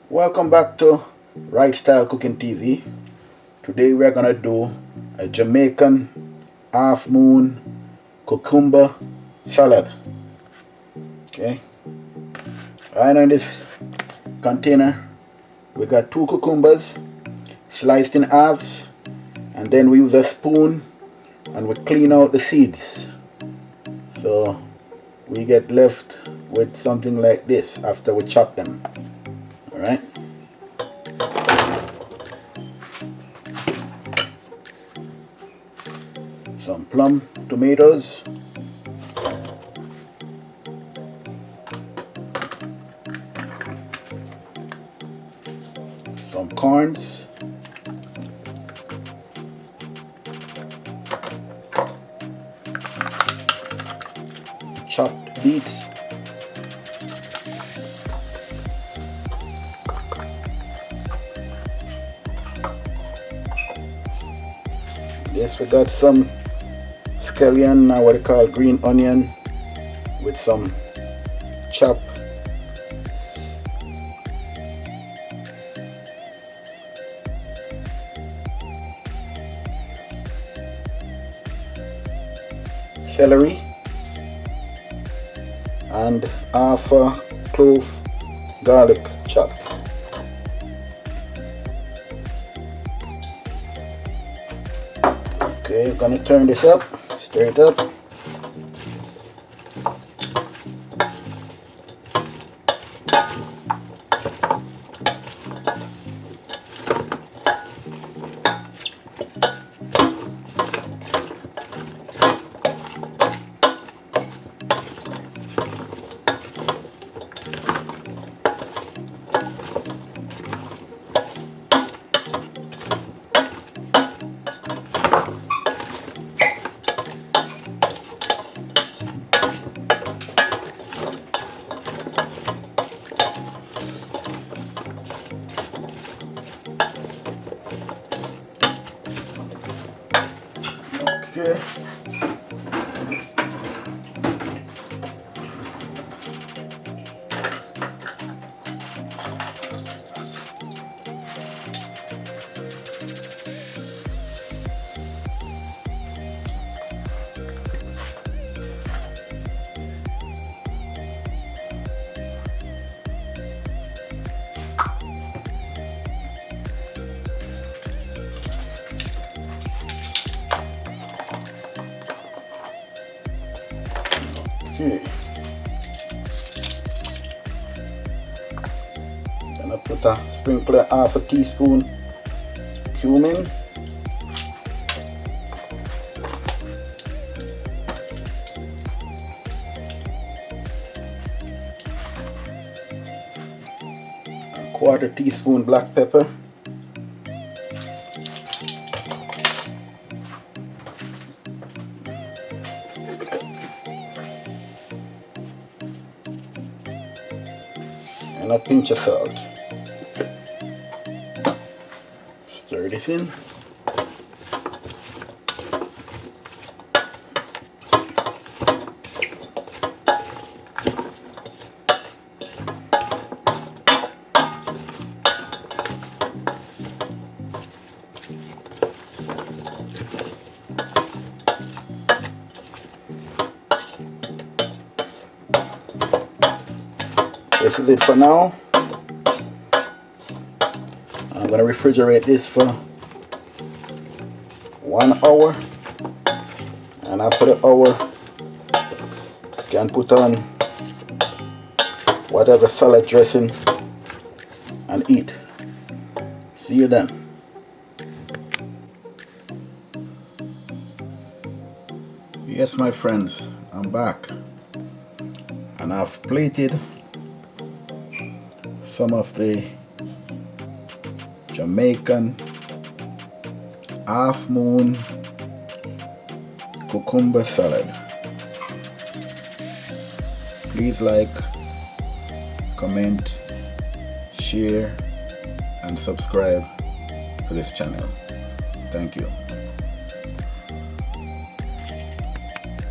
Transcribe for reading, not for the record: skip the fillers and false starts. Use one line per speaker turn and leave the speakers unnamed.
Welcome back to Right Style Cooking TV. Today we're gonna do a Jamaican half moon cucumber salad. Okay. Right now in this container we got 2 cucumbers sliced in halves, and then we use a spoon and we clean out the seeds. So we get left with something like this after we chop them. Alright. Some plum tomatoes. Some corns. Chopped beets. Yes, we got some scallion, what they call green onion, with some chopped celery, and half a clove garlic chopped. Okay, we're gonna turn this up, stir it up. Okay. Okay. Gonna put a sprinkle half a teaspoon cumin. A quarter teaspoon black pepper. And a pinch of salt. Stir this in. This is it for now. I'm going to refrigerate this for 1 hour, and after the hour you can put on whatever salad dressing and eat. See you then. Yes, my friends, I'm back, and I've plated some of the Jamaican half moon cucumber salad. Please like, comment, share and subscribe to this channel. Thank you.